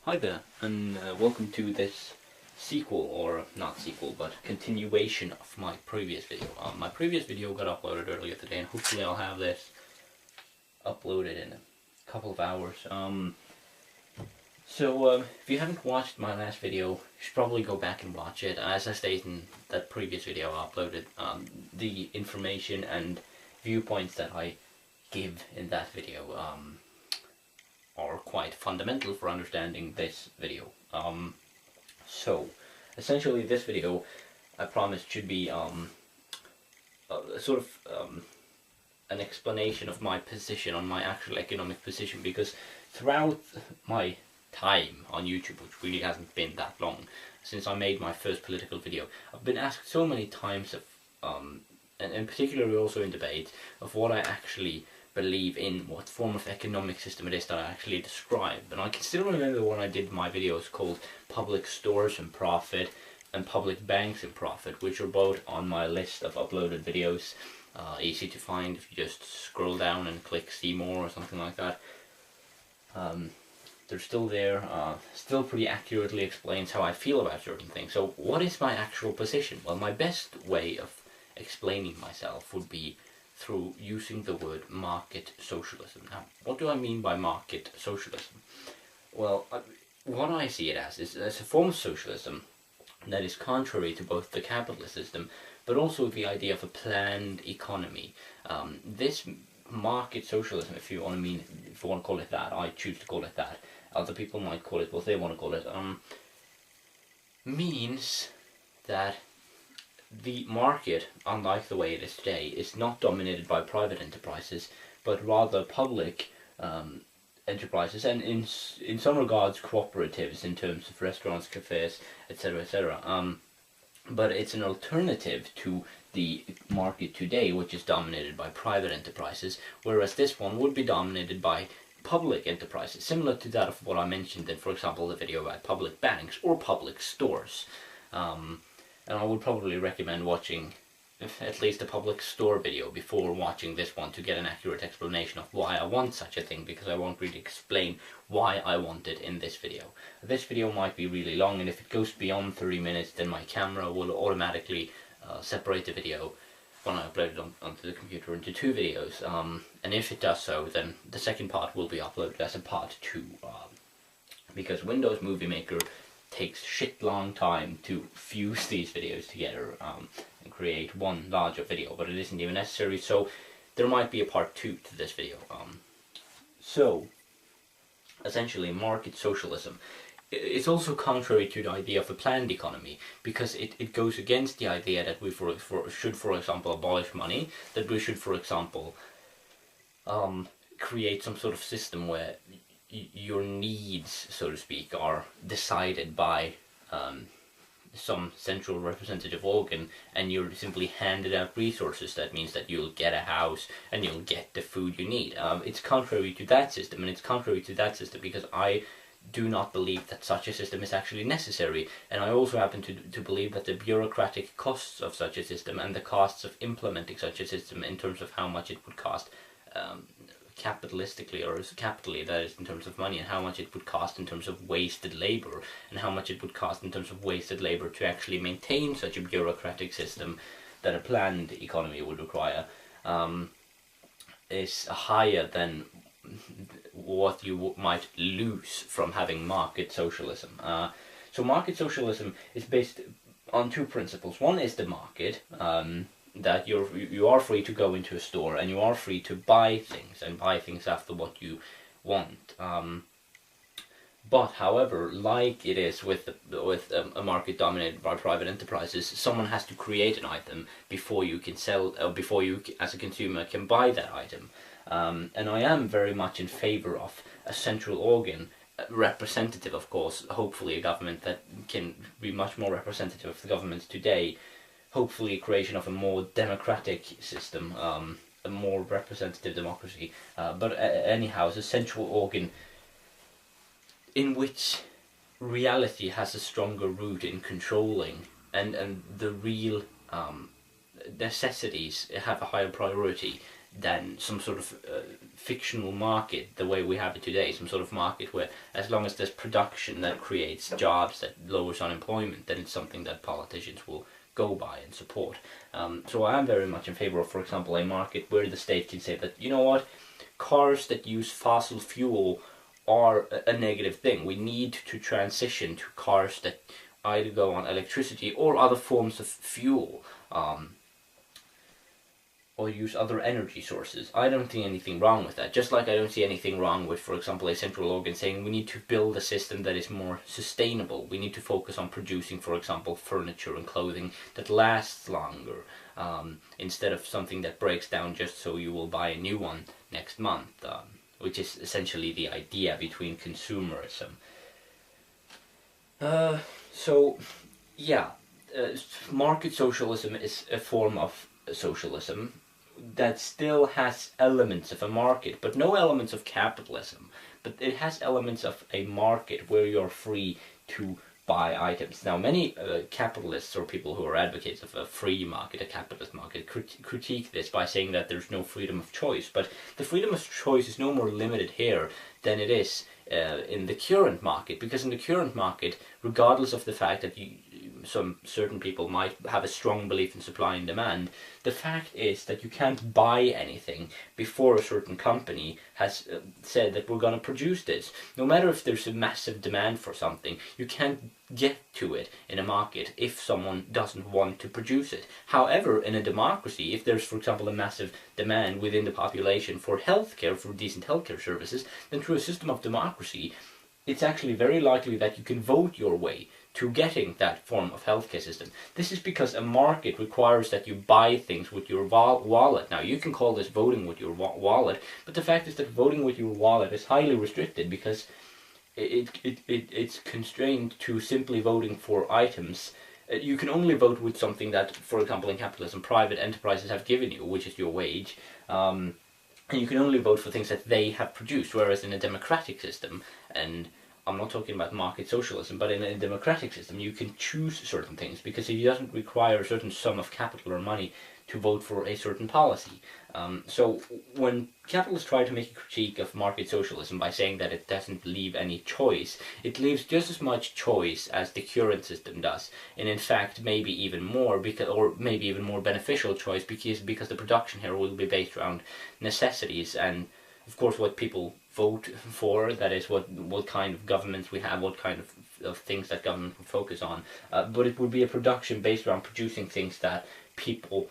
Hi there, and welcome to this sequel, or not sequel, but continuation of my previous video. My previous video got uploaded earlier today, and hopefully I'll have this uploaded in a couple of hours. If you haven't watched my last video, you should probably go back and watch it. As I stated in that previous video I uploaded, the information and viewpoints that I give in that video are quite fundamental for understanding this video. Essentially this video, I promised, should be sort of an explanation of my position on my actual economic position, because throughout my time on YouTube, which really hasn't been that long, since I made my first political video, I've been asked so many times of, and particularly also in debate, of what I actually believe in, what form of economic system it is that I actually describe. And I can still remember when I did my videos called Public Stores and Profit and Public Banks and Profit, which are both on my list of uploaded videos. Easy to find if you just scroll down and click see more or something like that. They're still there, still pretty accurately explains how I feel about certain things. So what is my actual position? Well, my best way of explaining myself would be through using the word market socialism. Now, what do I mean by market socialism? Well, what I see it as is as a form of socialism that is contrary to both the capitalist system, but also the idea of a planned economy. This market socialism, if you want to call it that, I choose to call it that. Other people might call it what they want to call it. Means that the market, unlike the way it is today, is not dominated by private enterprises, but rather public enterprises, and in some regards cooperatives in terms of restaurants, cafes, etc., etc. But it's an alternative to the market today, which is dominated by private enterprises, whereas this one would be dominated by public enterprises, similar to that of what I mentioned in, for example, the video about public banks or public stores. And I would probably recommend watching at least a public store video before watching this one to get an accurate explanation of why I want such a thing, because I won't really explain why I want it in this video. This video might be really long, and if it goes beyond 30 minutes, then my camera will automatically separate the video when I upload it onto the computer into two videos. And if it does so, then the second part will be uploaded as a part 2, because Windows Movie Maker takes shit long time to fuse these videos together and create one larger video, but it isn't even necessary, so there might be a part 2 to this video. So essentially, market socialism, it's also contrary to the idea of a planned economy, because it goes against the idea that we should, for example, abolish money, that we should, for example, create some sort of system where your needs, so to speak, are decided by some central representative organ, and you're simply handed out resources. That means that you'll get a house and you'll get the food you need. It's contrary to that system, and it's contrary to that system because I do not believe that such a system is actually necessary, and I also happen to believe that the bureaucratic costs of such a system and the costs of implementing such a system in terms of how much it would cost capitalistically, or capitally, that is, in terms of money, and how much it would cost in terms of wasted labor, and how much it would cost in terms of wasted labor to actually maintain such a bureaucratic system that a planned economy would require, is higher than what you might lose from having market socialism. So market socialism is based on two principles. One is the market, that you are free to go into a store and you are free to buy things after what you want. But however, like it is with a market dominated by private enterprises, someone has to create an item before you can sell, before you as a consumer can buy that item. And I am very much in favor of a central organ, representative, of course, hopefully a government that can be much more representative of the governments today. Hopefully creation of a more democratic system, a more representative democracy, but anyhow, it's a central organ in which reality has a stronger root in controlling, and the real necessities have a higher priority than some sort of fictional market the way we have it today, some sort of market where as long as there's production that creates jobs that lowers unemployment, then it's something that politicians will go by and support. So I am very much in favor of, for example, a market where the state can say that, you know what, cars that use fossil fuel are a negative thing. We need to transition to cars that either go on electricity or other forms of fuel, or use other energy sources. I don't see anything wrong with that. Just like I don't see anything wrong with, for example, a central organ saying we need to build a system that is more sustainable. We need to focus on producing, for example, furniture and clothing that lasts longer, instead of something that breaks down just so you will buy a new one next month, which is essentially the idea between consumerism. So, yeah, market socialism is a form of socialism that still has elements of a market, but no elements of capitalism. But it has elements of a market where you're free to buy items. Now, many capitalists or people who are advocates of a free market, a capitalist market, critique this by saying that there's no freedom of choice. But the freedom of choice is no more limited here than it is in the current market, because in the current market, regardless of the fact that some certain people might have a strong belief in supply and demand, the fact is that you can't buy anything before a certain company has said that we're going to produce this. No matter if there's a massive demand for something, you can't get to it in a market if someone doesn't want to produce it. However, in a democracy, if there's, for example, a massive demand within the population for healthcare, for decent healthcare services, then through a system of democracy, it's actually very likely that you can vote your way to getting that form of healthcare system. This is because a market requires that you buy things with your wallet. Now, you can call this voting with your wallet, but the fact is that voting with your wallet is highly restricted because it's constrained to simply voting for items. You can only vote with something that, for example, in capitalism, private enterprises have given you, which is your wage. And you can only vote for things that they have produced, whereas in a democratic system, and I'm not talking about market socialism, but in a democratic system you can choose certain things because it doesn't require a certain sum of capital or money to vote for a certain policy. So when capitalists try to make a critique of market socialism by saying that it doesn't leave any choice, it leaves just as much choice as the current system does, and in fact maybe even more, because, or maybe even more beneficial choice, because the production here will be based around necessities and, of course, what people vote for, that is what kind of governments we have, what kind of things that government will focus on. But it would be a production based around producing things that people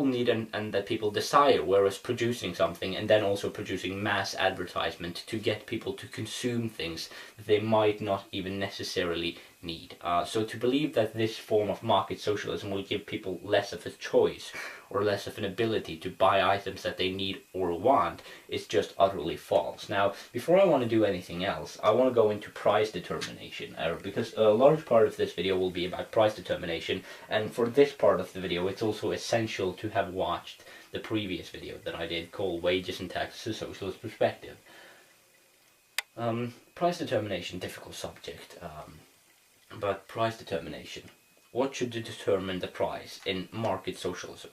need and that people desire, whereas producing something and then also producing mass advertisement to get people to consume things that they might not even necessarily need. So to believe that this form of market socialism will give people less of a choice or less of an ability to buy items that they need or want is just utterly false. Now, before I want to do anything else, I want to go into price determination, because a large part of this video will be about price determination, and for this part of the video it's also essential to have watched the previous video that I did called Wages and Taxes: A Socialist Perspective. Price determination, difficult subject, but price determination. What should determine the price in market socialism?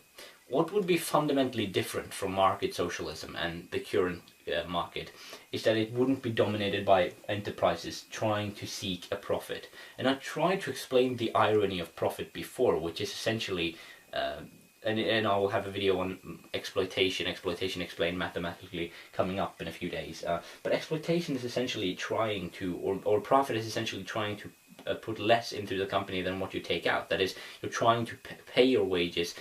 What would be fundamentally different from market socialism and the current market is that it wouldn't be dominated by enterprises trying to seek a profit. And I tried to explain the irony of profit before, which is essentially, and I will have a video on exploitation explained mathematically coming up in a few days. But exploitation is essentially trying to, or profit is essentially trying to put less into the company than what you take out. That is, you're trying to pay your wages,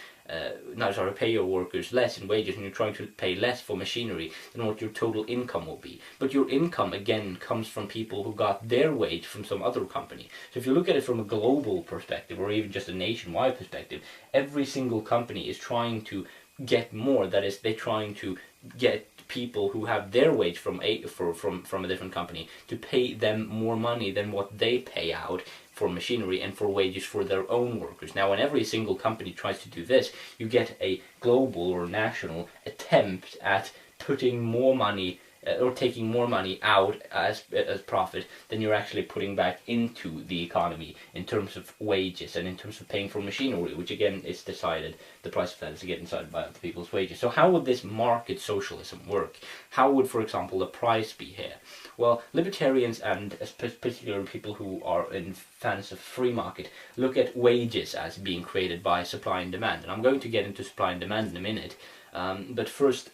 pay your workers less in wages, and you're trying to pay less for machinery than what your total income will be. But your income, again, comes from people who got their wage from some other company. So if you look at it from a global perspective, or even just a nationwide perspective, every single company is trying to get more. That is, they're trying to get people who have their wage from a different company to pay them more money than what they pay out for machinery and for wages for their own workers. Now, when every single company tries to do this, you get a global or national attempt at putting more money or taking more money out as profit than you're actually putting back into the economy in terms of wages and in terms of paying for machinery, which again is decided, the price of that is again decided by other people's wages. So how would this market socialism work? How would, for example, the price be here? Well, libertarians and particularly people who are in fans of free market look at wages as being created by supply and demand. And I'm going to get into supply and demand in a minute. But first,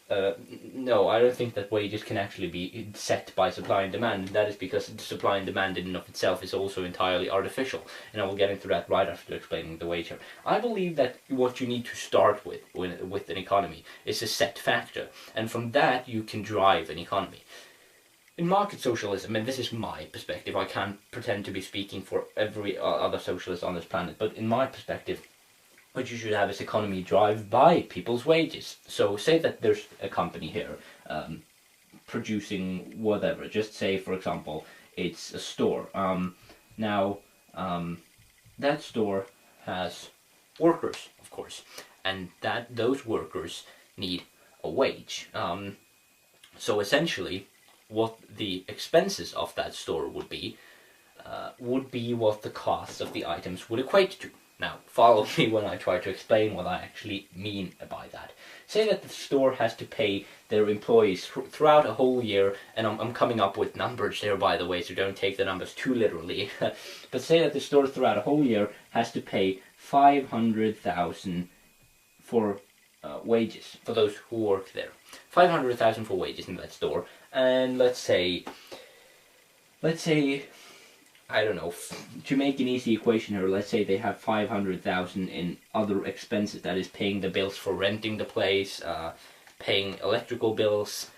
no, I don't think that wages can actually be set by supply and demand. And that is because supply and demand in and of itself is also entirely artificial. And I will get into that right after explaining the wage here. I believe that what you need to start with an economy is a set factor. And from that you can drive an economy. In market socialism, and this is my perspective, I can't pretend to be speaking for every other socialist on this planet, but in my perspective, what you should have is economy drive by people's wages. So say that there's a company here producing whatever, just say for example it's a store. That store has workers, of course, and those workers need a wage. So essentially what the expenses of that store would be what the costs of the items would equate to. Now, follow me when I try to explain what I actually mean by that. Say that the store has to pay their employees throughout a whole year, and I'm coming up with numbers there, by the way, so don't take the numbers too literally. But say that the store throughout a whole year has to pay 500,000 for wages for those who work there. 500,000 for wages in that store, and let's say, I don't know, to make an easy equation here, let's say they have 500,000 in other expenses, that is paying the bills for renting the place, paying electrical bills.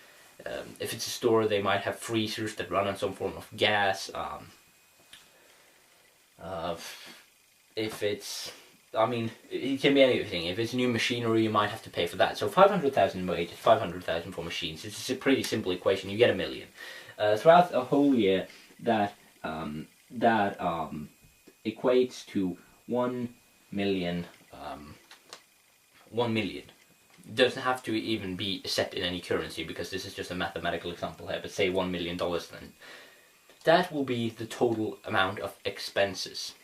If it's a store, they might have freezers that run on some form of gas. If it's, I mean, it can be anything. If it's new machinery, you might have to pay for that. So 500,000 wages, 500,000 for machines. It's a pretty simple equation. You get $1 million. Throughout a whole year, that equates to 1 million. 1 million. It doesn't have to even be set in any currency, because this is just a mathematical example here, but say $1 million then. That will be the total amount of expenses.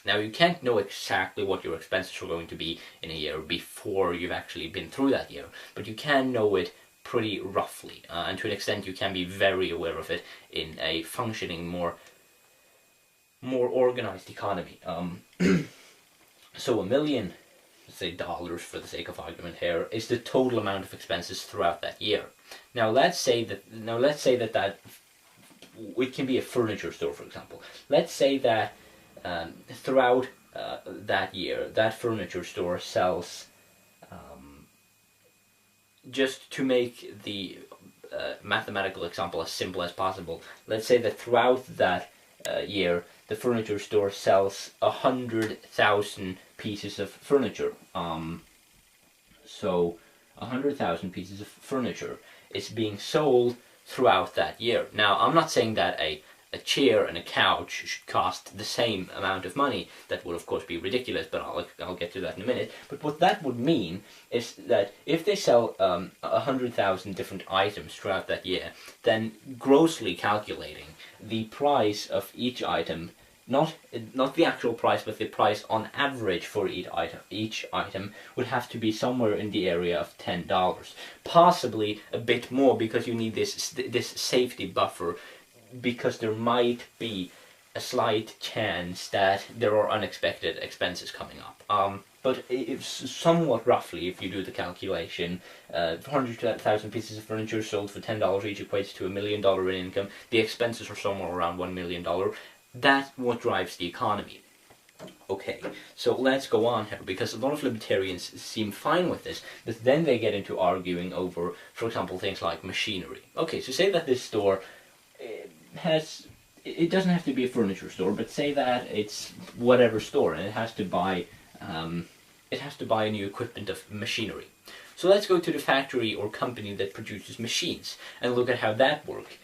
Now, you can't know exactly what your expenses are going to be in a year before you've actually been through that year, but you can know it pretty roughly, and to an extent you can be very aware of it in a functioning, more organized economy. So $1 million, let's say dollars for the sake of argument here, is the total amount of expenses throughout that year. Now let's say that it can be a furniture store, for example. Let's say that throughout that year, that furniture store sells, just to make the mathematical example as simple as possible, let's say that throughout that year, the furniture store sells 100,000 pieces of furniture. So 100,000 pieces of furniture is being sold throughout that year. Now, I'm not saying that a chair and a couch should cost the same amount of money. That would of course be ridiculous, but I'll get to that in a minute. But what that would mean is that if they sell 100,000 different items throughout that year, then grossly calculating, the price of each item, not the actual price, but the price on average for each item would have to be somewhere in the area of $10, possibly a bit more, because you need this safety buffer, because there might be a slight chance that there are unexpected expenses coming up. But it's somewhat roughly, if you do the calculation, 100,000 pieces of furniture sold for $10 each equates to $1 million in income. The expenses are somewhere around $1 million. That's what drives the economy. Okay, so let's go on here, because a lot of libertarians seem fine with this, but then they get into arguing over, for example, things like machinery. Okay, so say that this store it doesn't have to be a furniture store, but say that it's whatever store, and it has to buy new equipment of machinery. So let's go to the factory or company that produces machines and look at how that works.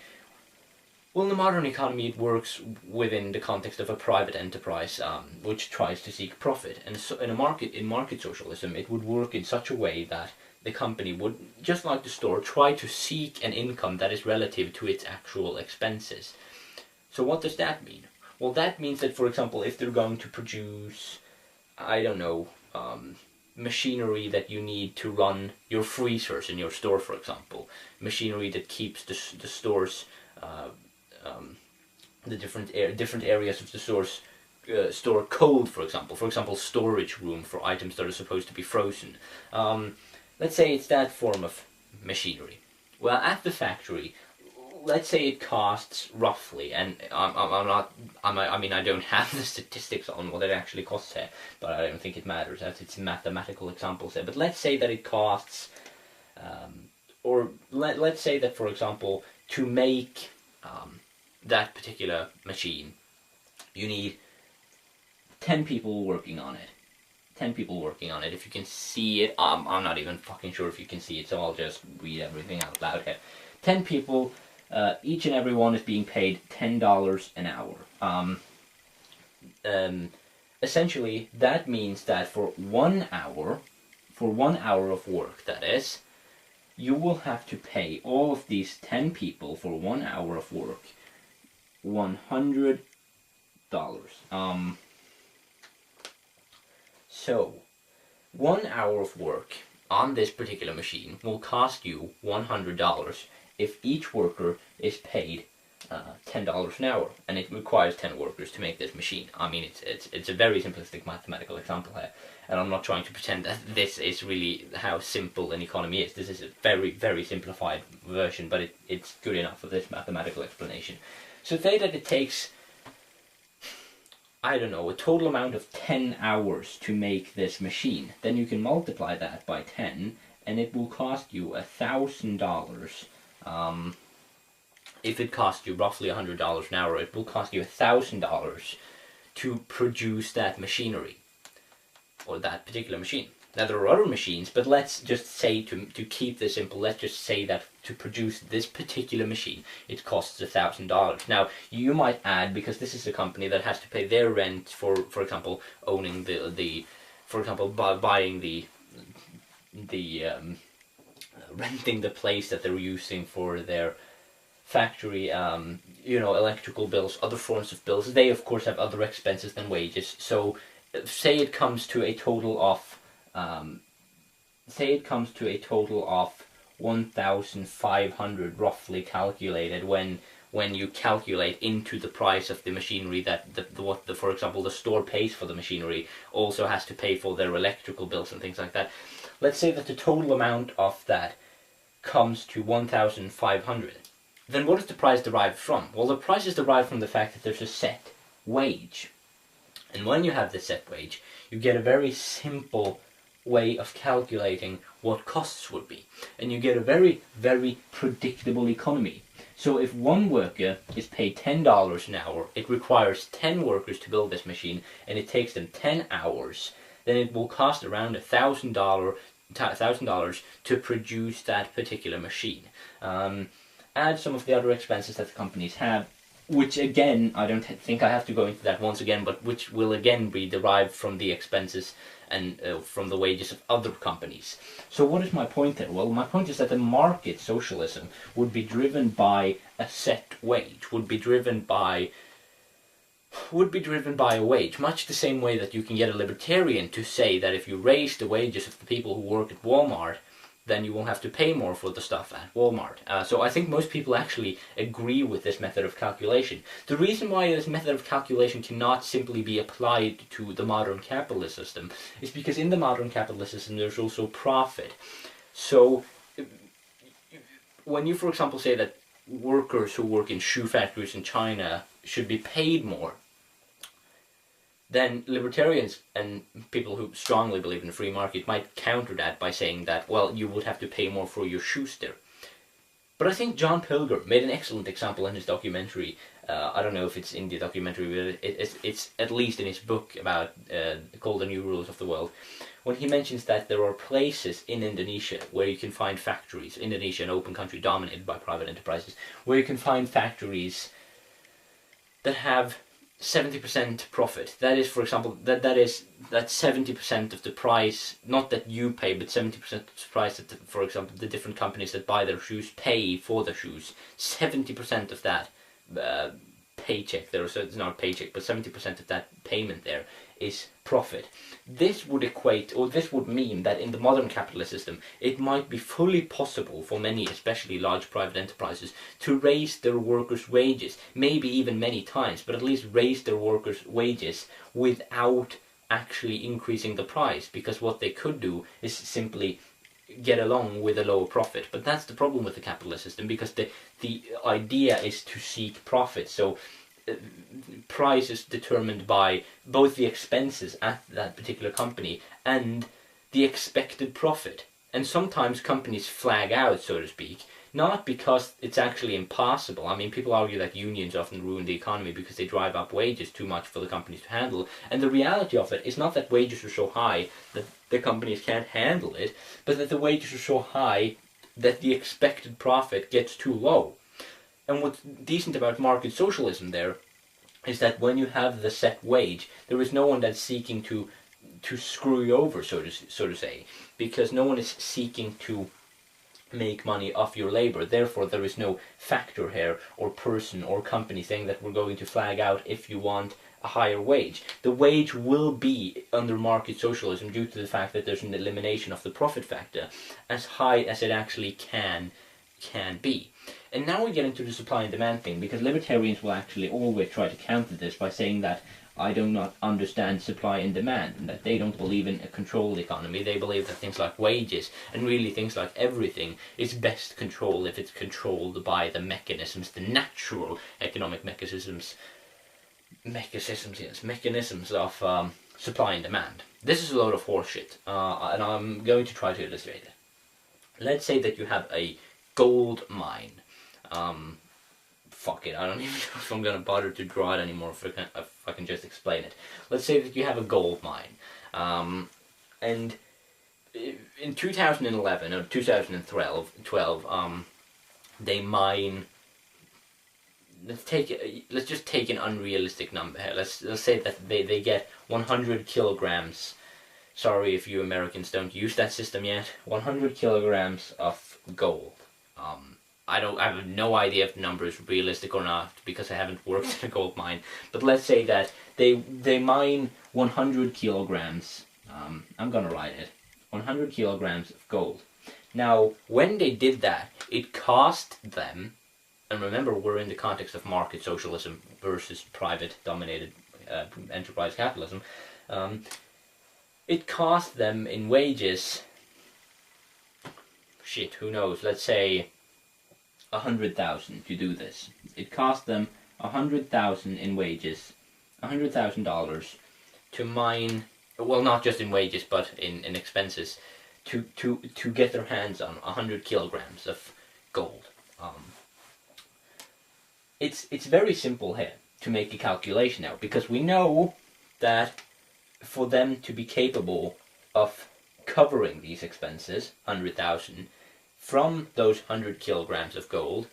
Well, in the modern economy, it works within the context of a private enterprise, which tries to seek profit. And so in market socialism, it would work in such a way that the company would, just like the store, try to seek an income that is relative to its actual expenses. So what does that mean? Well, that means that, for example, if they're going to produce, I don't know, machinery that you need to run your freezers in your store, for example, machinery that keeps the store's the different areas of the store's store cold, for example, storage room for items that are supposed to be frozen. Let's say it's that form of machinery. Well, at the factory, let's say it costs roughly, and I mean, I don't have the statistics on what it actually costs here, but I don't think it matters as it's mathematical examples here. But let's say that it costs, or let's say that, for example, to make that particular machine, you need 10 people working on it. 10 people working on it. If you can see it, I'm not even fucking sure if you can see it, so I'll just read everything out loud here. 10 people, each and every one is being paid $10 an hour. Essentially, that means that for 1 hour of work, that is, you will have to pay all of these 10 people for 1 hour of work $100. So, 1 hour of work on this particular machine will cost you $100 if each worker is paid $10 an hour, and it requires 10 workers to make this machine. I mean, it's a very simplistic mathematical example here, and I'm not trying to pretend that this is really how simple an economy is. This is a very, very simplified version, but it's good enough for this mathematical explanation. So say that it takes, I don't know, a total amount of 10 hours to make this machine. Then you can multiply that by 10, and it will cost you $1,000. If it costs you roughly $100 an hour, it will cost you $1,000 to produce that machinery, or that particular machine. Now, there are other machines, but let's just say, to keep this simple, let's just say that to produce this particular machine, it costs $1,000. Now, you might add, because this is a company that has to pay their rent for example, owning for example, buying renting the place that they're using for their factory, you know, electrical bills, other forms of bills. They, of course, have other expenses than wages. So, say it comes to a total of 1,500 roughly calculated when you calculate into the price of the machinery that for example, the store pays for the machinery, also has to pay for their electrical bills and things like that. Let's say that the total amount of that comes to 1,500. Then what is the price derived from? Well, the price is derived from the fact that there's a set wage. And when you have the set wage, you get a very simple way of calculating what costs would be. And you get a very, very predictable economy. So if one worker is paid $10 an hour, it requires 10 workers to build this machine, and it takes them 10 hours, then it will cost around $1,000 to produce that particular machine. Add some of the other expenses that the companies have, which again, I don't think I have to go into that once again, but which will again be derived from the expenses and from the wages of other companies. So what is my point there? Well, my point is that the market socialism would be driven by a set wage, would be driven by a wage, much the same way that you can get a libertarian to say that if you raise the wages of the people who work at Walmart, then you won't have to pay more for the stuff at Walmart. So I think most people actually agree with this method of calculation. The reason why this method of calculation cannot simply be applied to the modern capitalist system is because in the modern capitalist system there's also profit. So when you, for example, say that workers who work in shoe factories in China should be paid more, then libertarians and people who strongly believe in the free market might counter that by saying that, well, you would have to pay more for your shoes there. But I think John Pilger made an excellent example in his documentary. I don't know if it's in the documentary, but it's at least in his book about called The New Rules of the World, when he mentions that there are places in Indonesia where you can find factories. Indonesia, an open country dominated by private enterprises, where you can find factories that have 70% profit. That is, for example, that's 70% of the price, not that you pay, but 70% of the price that, for example, the different companies that buy their shoes pay for the shoes. 70% of that paycheck there, so it's not a paycheck, but 70% of that payment there is profit. This would equate, or this would mean that in the modern capitalist system, it might be fully possible for many, especially large private enterprises, to raise their workers' wages, maybe even many times, but at least raise their workers' wages without actually increasing the price, because what they could do is simply get along with a lower profit. But that's the problem with the capitalist system, because the idea is to seek profit. So price is determined by both the expenses at that particular company and the expected profit. And sometimes companies flag out, so to speak, not because it's actually impossible. I mean, people argue that unions often ruin the economy because they drive up wages too much for the companies to handle. And the reality of it is not that wages are so high that the companies can't handle it, but that the wages are so high that the expected profit gets too low. And what's decent about market socialism there is that when you have the set wage, there is no one that's seeking to screw you over, so to say, because no one is seeking to make money off your labor. Therefore, there is no factor here or person or company saying that we're going to flag out if you want a higher wage. The wage will be, under market socialism, due to the fact that there's an elimination of the profit factor, as high as it actually can be. And now we get into the supply and demand thing, because libertarians will actually always try to counter this by saying that I do not understand supply and demand, and that they don't believe in a controlled economy. They believe that things like wages, and really things like everything, is best controlled if it's controlled by the mechanisms, the natural economic mechanisms of supply and demand. This is a load of horseshit, and I'm going to try to illustrate it. Let's say that you have a gold mine. Fuck it, I don't even know if I'm going to bother to draw it anymore, if I can just explain it. Let's say that you have a gold mine, and in 2011 or 2012, they mine. Let's just take an unrealistic number here. Let's say that they get 100 kilograms. Sorry if you Americans don't use that system yet. 100 kilograms of gold. I have no idea if the number is realistic or not, because I haven't worked in a gold mine. But let's say that they mine 100 kilograms. I'm gonna write it. 100 kilograms of gold. Now, when they did that, it cost them, and remember, we're in the context of market socialism versus private-dominated enterprise capitalism. It cost them in wages. Shit, who knows? Let's say 100,000 to do this. It cost them 100,000 in wages, $100,000 to mine. Well, not just in wages, but in expenses, to get their hands on 100 kilograms of gold. It's very simple here to make a calculation now, because we know that for them to be capable of covering these expenses, 100,000, from those 100 kilograms of gold,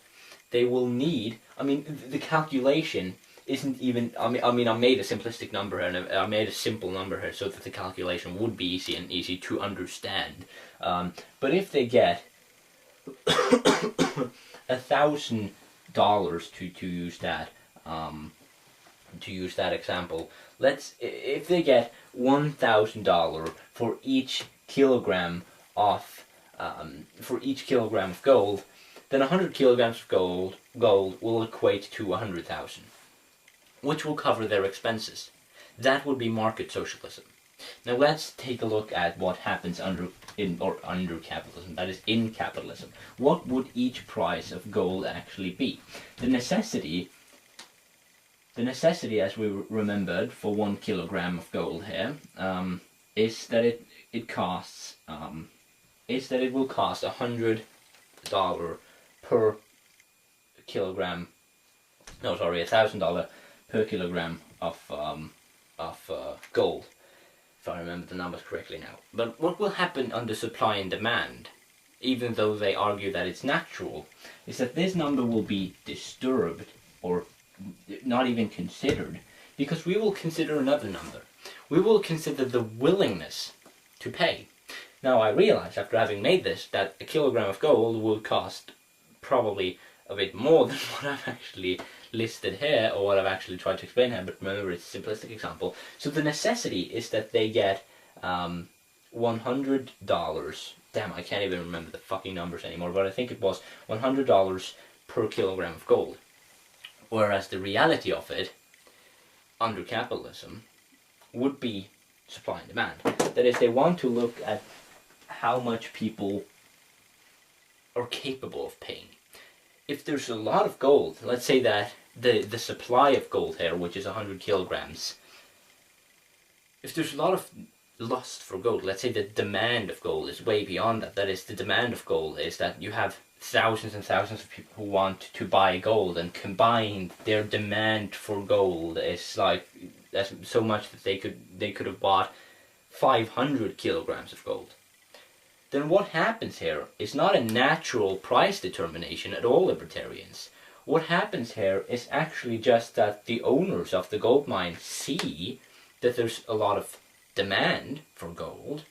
they will need, I mean, the calculation isn't even, I mean, I made a simplistic number here, and I made a simple number here so that the calculation would be easy to understand. But if they get $1,000 to use that example, if they get $1,000 for each kilogram of gold, then 100 kilograms of gold will equate to 100,000, which will cover their expenses. That would be market socialism. Now let's take a look at what happens under capitalism, that is, in capitalism. What would each price of gold actually be? The necessity, as we remembered, for 1 kilogram of gold here, is that it will cost $100 per kilogram. No, sorry, $1,000 per kilogram of gold, if I remember the numbers correctly now. But what will happen under supply and demand, even though they argue that it's natural, is that this number will be disturbed, or not even considered, because we will consider another number. We will consider the willingness to pay. Now I realize after having made this that a kilogram of gold would cost probably a bit more than what I've actually listed here, or what I've actually tried to explain here, but remember it's a simplistic example. So the necessity is that they get $100, damn, I can't even remember the fucking numbers anymore, but I think it was $100 per kilogram of gold. Whereas the reality of it, under capitalism, would be supply and demand. That is, they want to look at how much people are capable of paying. If there's a lot of gold, let's say that the supply of gold here, which is 100 kilograms, if there's a lot of lust for gold, let's say the demand of gold is way beyond that. That is, the demand of gold is that you have thousands and thousands of people who want to buy gold, and combined their demand for gold is like that's so much that they could have bought 500 kilograms of gold. Then what happens here is not a natural price determination at all, libertarians. What happens here is actually just that the owners of the gold mine see that there's a lot of demand for gold,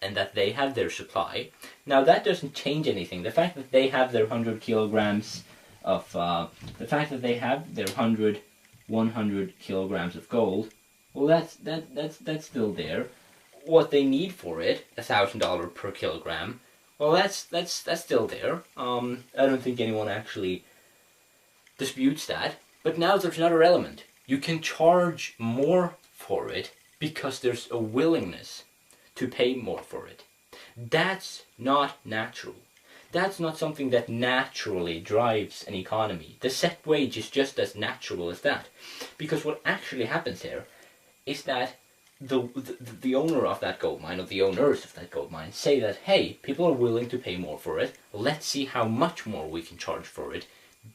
and that they have their supply. Now that doesn't change anything. The fact that they have their 100 kilograms of, the fact that they have their 100 kilograms of gold, well, that's still there. What they need for it, $1,000 per kilogram, well, that's still there. I don't think anyone actually disputes that. But now there's another element. You can charge more for it because there's a willingness to pay more for it. That's not natural. That's not something that naturally drives an economy. The set wage is just as natural as that. Because what actually happens here is that the owner of that gold mine, or the owners of that gold mine, say that, hey, people are willing to pay more for it, let's see how much more we can charge for it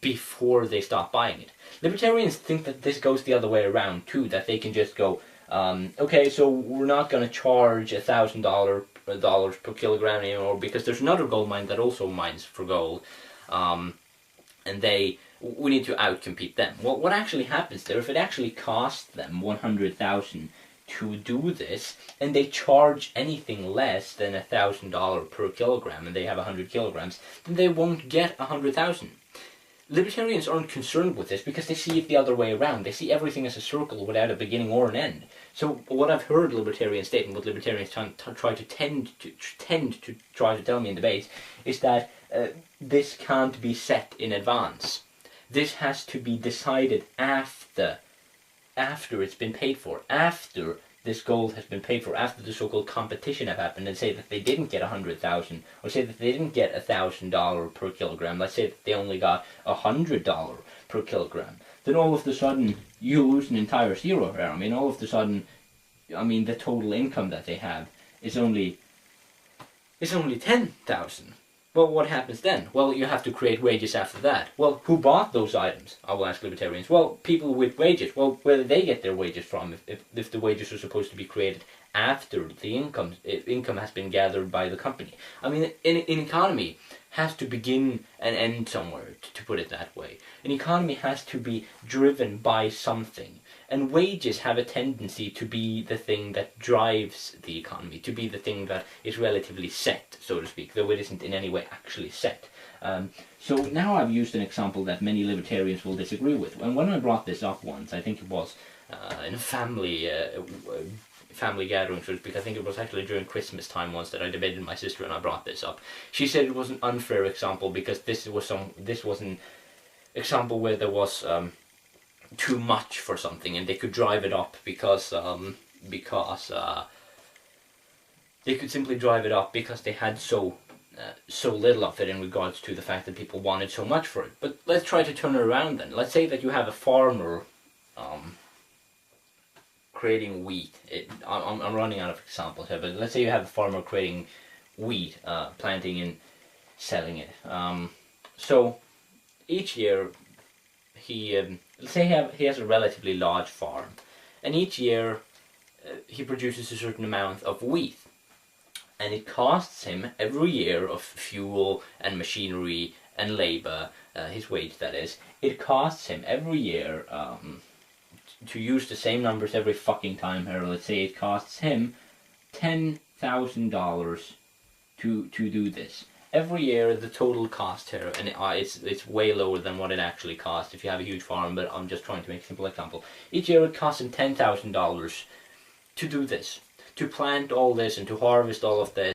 before they stop buying it. Libertarians think that this goes the other way around too, that they can just go, okay, so we're not going to charge $1,000 per kilogram anymore because there's another gold mine that also mines for gold, and we need to outcompete them. Well, what actually happens there, if it actually costs them $100,000 to do this, and they charge anything less than $1,000 per kilogram, and they have 100 kilograms, then they won't get 100,000. Libertarians aren't concerned with this because they see it the other way around. They see everything as a circle without a beginning or an end. So what I've heard libertarians state, and what libertarians try to try to tell me in debates, is that this can't be set in advance. This has to be decided after it's been paid for, after this gold has been paid for, after the so-called competition have happened, and say that they didn't get 100,000, or say that they didn't get $1,000 per kilogram. Let's say that they only got $100 per kilogram. Then all of a sudden you lose an entire zero here. I mean, all of a sudden, I mean, the total income that they have is only 10,000. Well, what happens then? Well, you have to create wages after that. Well, who bought those items? I will ask libertarians. Well, people with wages. Well, where do they get their wages from if the wages are supposed to be created after the income has been gathered by the company? I mean, an economy has to begin and end somewhere, to put it that way. An economy has to be driven by something. And wages have a tendency to be the thing that drives the economy, to be the thing that is relatively set, so to speak, though it isn't in any way actually set. So now I've used an example that many libertarians will disagree with. And when I brought this up once, I think it was in a family gathering, so to speak. I think it was actually during Christmas time once that I debated with my sister and I brought this up. She said it was an unfair example because this was an example where there was too much for something, and they could drive it up because they could simply drive it up because they had so little of it in regards to the fact that people wanted so much for it. But let's try to turn it around then. Let's say that you have a farmer creating wheat. I'm running out of examples here, but let's say you have a farmer creating wheat, planting and selling it. So each year let's say he has a relatively large farm, and each year he produces a certain amount of wheat, and it costs him every year of fuel and machinery and labor, his wage that is, it costs him every year to use the same numbers every fucking time here, let's say it costs him $10,000 to do this. Every year the total cost here, and it's way lower than what it actually costs if you have a huge farm, but I'm just trying to make a simple example. Each year it costs him $10,000 to do this, to plant all this and to harvest all of this.